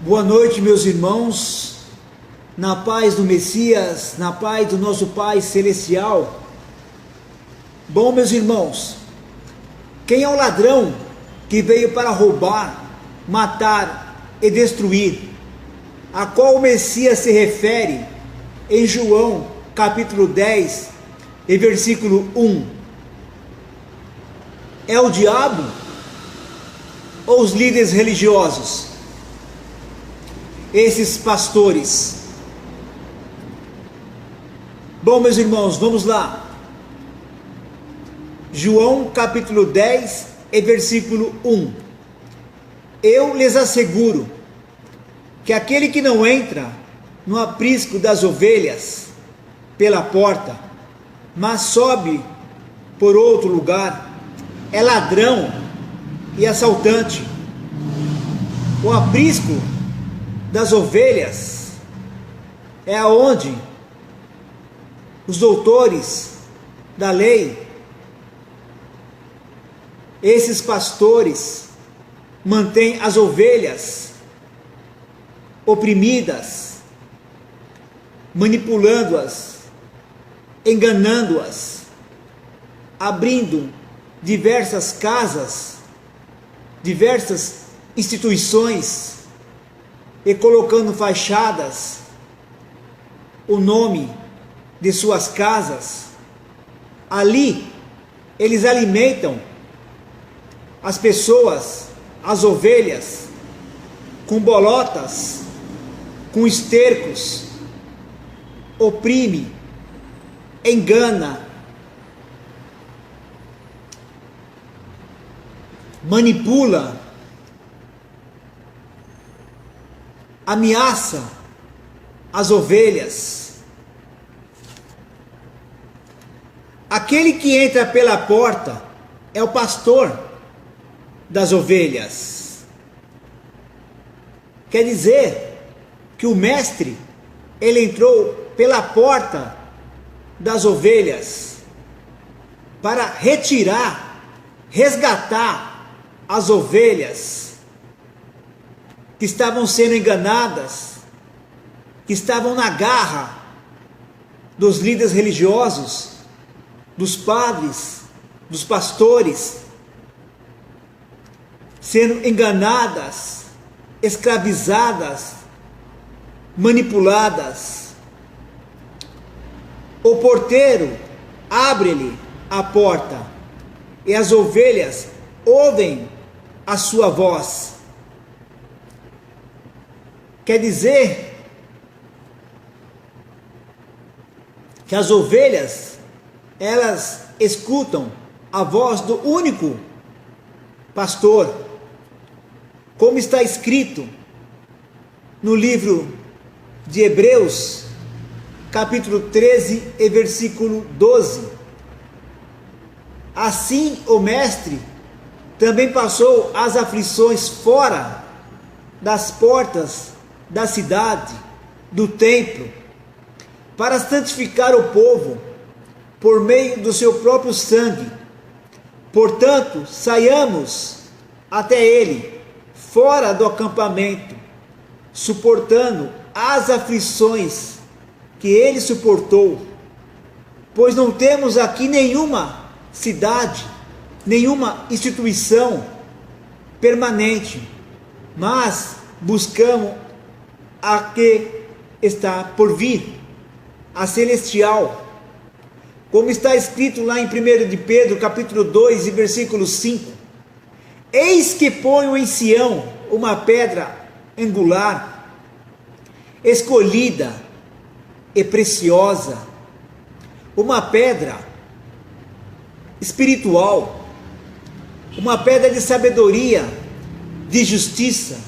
Boa noite, meus irmãos, na paz do Messias, na paz do nosso Pai Celestial. Bom, meus irmãos, quem é o ladrão que veio para roubar, matar e destruir, a qual o Messias se refere em João capítulo 10 e versículo 1? É o diabo ou os líderes religiosos? Esses pastores. Bom, meus irmãos, vamos lá. João capítulo 10 e versículo 1. Eu lhes asseguro que aquele que não entra no aprisco das ovelhas pela porta, mas sobe por outro lugar, é ladrão e assaltante. O aprisco das ovelhas é aonde os doutores da lei, esses pastores, mantêm as ovelhas oprimidas, manipulando-as, enganando-as, abrindo diversas casas, diversas instituições e colocando fachadas o nome de suas casas. Ali eles alimentam as pessoas, as ovelhas, com bolotas, com estercos, oprime, engana, manipula, ameaça as ovelhas. Aquele que entra pela porta é o pastor das ovelhas. Quer dizer que o mestre, ele entrou pela porta das ovelhas para retirar, resgatar as ovelhas que estavam sendo enganadas, que estavam na garra dos líderes religiosos, dos padres, dos pastores, sendo enganadas, escravizadas, manipuladas. O porteiro abre-lhe a porta e as ovelhas ouvem a sua voz. Quer dizer que as ovelhas, elas escutam a voz do único pastor, como está escrito no livro de Hebreus, capítulo 13 e versículo 12. Assim o mestre também passou as aflições fora das portas da cidade, do templo, para santificar o povo por meio do seu próprio sangue. Portanto, saiamos até ele, fora do acampamento, suportando as aflições que ele suportou, pois não temos aqui nenhuma cidade, nenhuma instituição permanente, mas buscamos a que está por vir, a celestial, como está escrito lá em 1 de Pedro, capítulo 2, e versículo 5. Eis que ponho em Sião uma pedra angular, escolhida e preciosa, uma pedra espiritual, uma pedra de sabedoria, de justiça.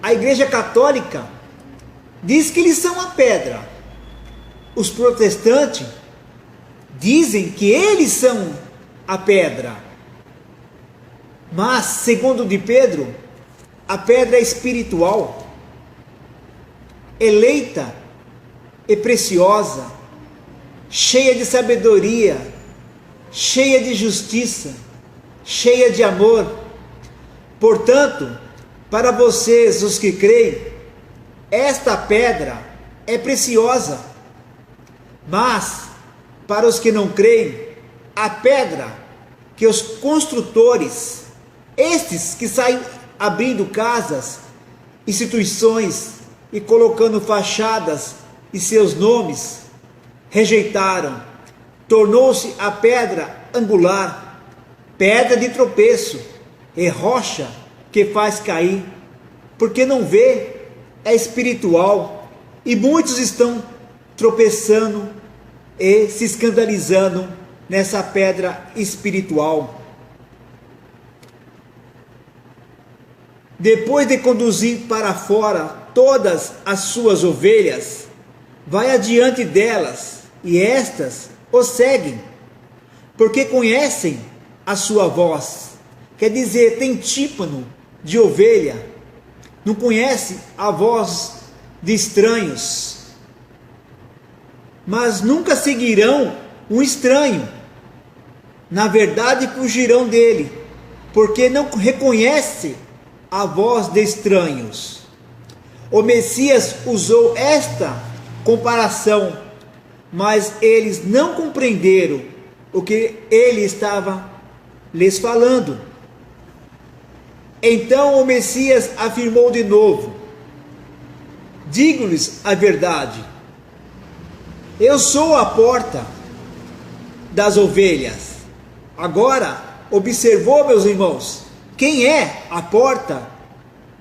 A Igreja Católica diz que eles são a pedra. Os protestantes dizem que eles são a pedra. Mas, segundo de Pedro, a pedra é espiritual, eleita e preciosa, cheia de sabedoria, cheia de justiça, cheia de amor. Portanto, para vocês, os que creem, esta pedra é preciosa. Mas, para os que não creem, a pedra que os construtores, estes que saem abrindo casas, instituições e colocando fachadas e seus nomes, rejeitaram, tornou-se a pedra angular, pedra de tropeço e rocha que faz cair, porque não vê, é espiritual, e muitos estão tropeçando e se escandalizando nessa pedra espiritual. Depois de conduzir para fora todas as suas ovelhas, vai adiante delas, e estas o seguem, porque conhecem a sua voz. Quer dizer, tem tímpano de ovelha, não conhece a voz de estranhos, mas nunca seguirão um estranho. Na verdade, fugirão dele, porque não reconhece a voz de estranhos. O Messias usou esta comparação, mas eles não compreenderam o que ele estava lhes falando. Então o Messias afirmou de novo: digo-lhes a verdade, eu sou a porta das ovelhas. Agora, observou, meus irmãos, quem é a porta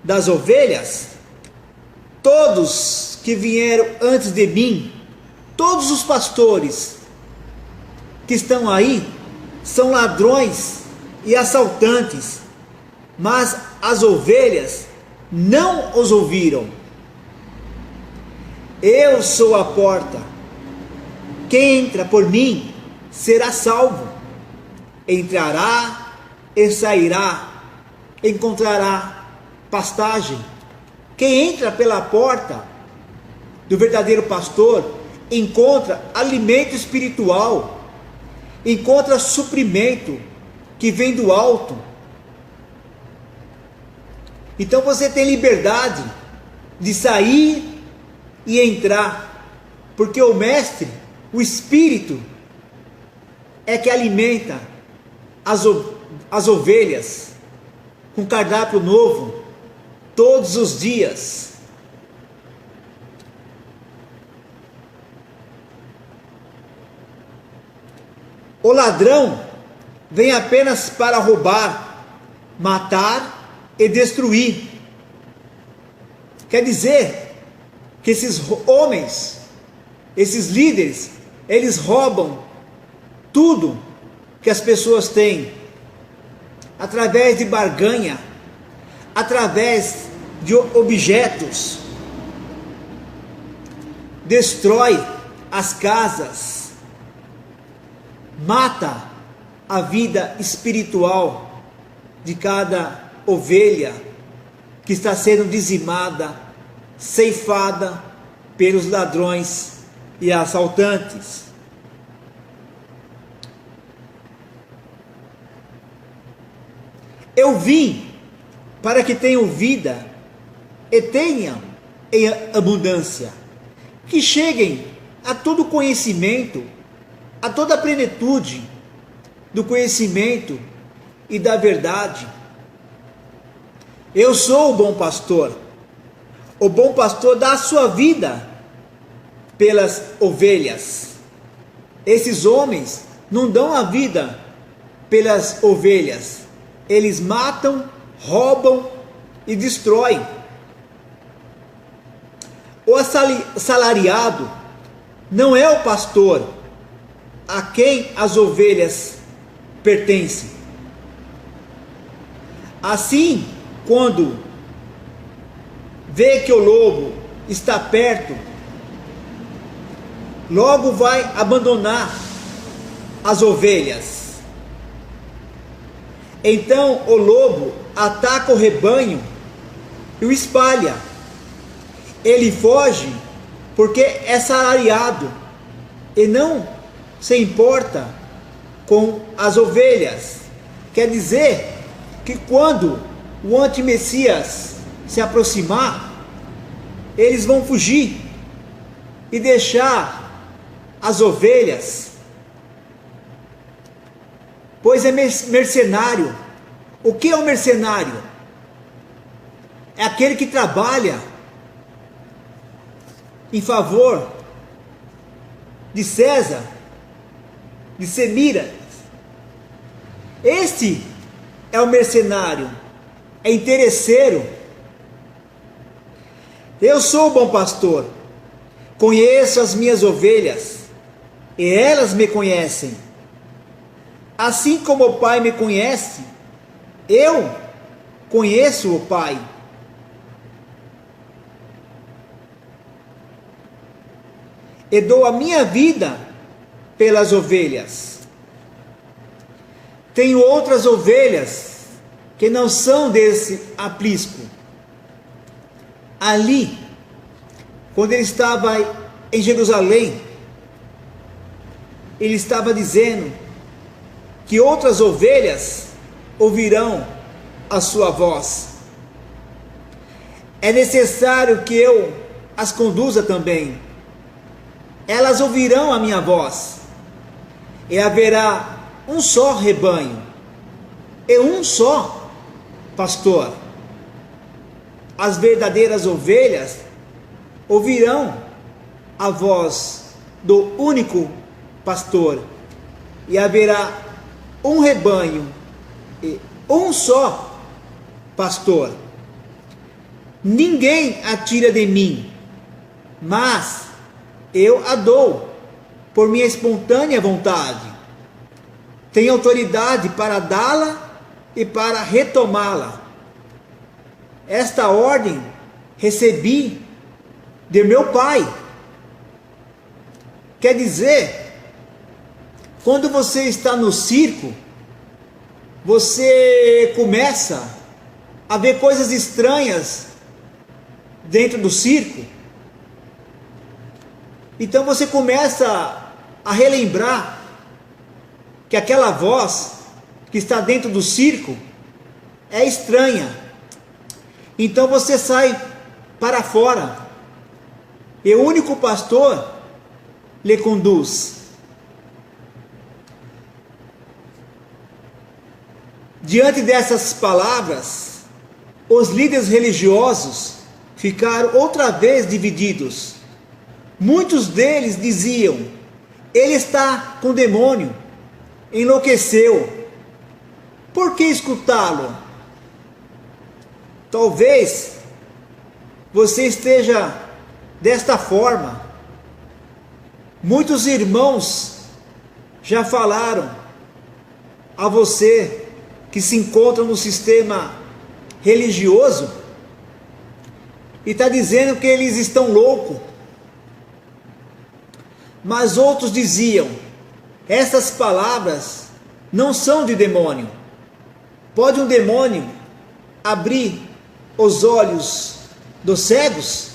das ovelhas? Todos que vieram antes de mim, todos os pastores que estão aí, são ladrões e assaltantes, mas as ovelhas não os ouviram. Eu sou a porta. Quem entra por mim será salvo. Entrará e sairá, encontrará pastagem. Quem entra pela porta do verdadeiro pastor encontra alimento espiritual, encontra suprimento que vem do alto. Então você tem liberdade de sair e entrar, porque o mestre, o Espírito, é que alimenta as ovelhas com cardápio novo todos os dias. O ladrão vem apenas para roubar, matar e destruir. Quer dizer que esses homens, esses líderes, eles roubam tudo que as pessoas têm, através de barganha, através de objetos, destrói as casas, mata a vida espiritual de cada ovelha que está sendo dizimada, ceifada pelos ladrões e assaltantes. Eu vim para que tenham vida e tenham em abundância, que cheguem a todo conhecimento, a toda a plenitude do conhecimento e da verdade. Eu sou o bom pastor. O bom pastor dá a sua vida pelas ovelhas. Esses homens não dão a vida pelas ovelhas. Eles matam, roubam e destroem. O assalariado não é o pastor a quem as ovelhas pertencem. Assim, quando vê que o lobo está perto, logo vai abandonar as ovelhas. Então o lobo ataca o rebanho e o espalha. Ele foge porque é salariado e não se importa com as ovelhas. Quer dizer que quando o anti-Messias se aproximar, eles vão fugir e deixar as ovelhas, pois é mercenário. O que é um mercenário? É aquele que trabalha em favor de César, de Semira. Este é o mercenário, é interesseiro. Eu sou o bom pastor, conheço as minhas ovelhas, e elas me conhecem. Assim como o Pai me conhece, eu conheço o Pai. E dou a minha vida pelas ovelhas. Tenho outras ovelhas que não são desse aprisco. Ali, quando ele estava em Jerusalém, ele estava dizendo que outras ovelhas ouvirão a sua voz. É necessário que eu as conduza também. Elas ouvirão a minha voz, e haverá um só rebanho, e um só pastor. As verdadeiras ovelhas ouvirão a voz do único pastor, e haverá um rebanho, e um só pastor. Ninguém a tira de mim, mas eu a dou por minha espontânea vontade. Tenho autoridade para dá-la e para retomá-la. Esta ordem recebi de meu Pai. Quer dizer, quando você está no circo, você começa a ver coisas estranhas dentro do circo. Então você começa a relembrar que aquela voz que está dentro do circo é estranha. Então você sai para fora, e o único pastor lhe conduz. Diante dessas palavras, os líderes religiosos ficaram outra vez divididos. Muitos deles diziam: ele está com demônio, enlouqueceu. Por que escutá-lo? Talvez você esteja desta forma. Muitos irmãos já falaram a você que se encontra no sistema religioso e está dizendo que eles estão loucos. Mas outros diziam: essas palavras não são de demônio. Pode um demônio abrir os olhos dos cegos?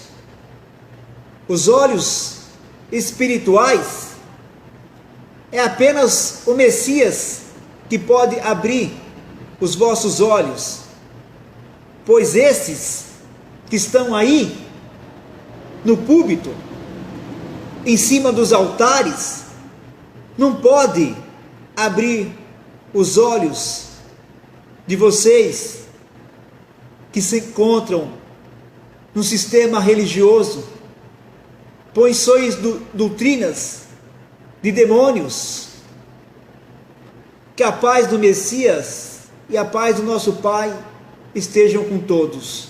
Os olhos espirituais? É apenas o Messias que pode abrir os vossos olhos. Pois esses que estão aí no púlpito, em cima dos altares, não pode abrir os olhos de vocês que se encontram no sistema religioso, pois sois doutrinas de demônios. Que a paz do Messias e a paz do nosso Pai estejam com todos.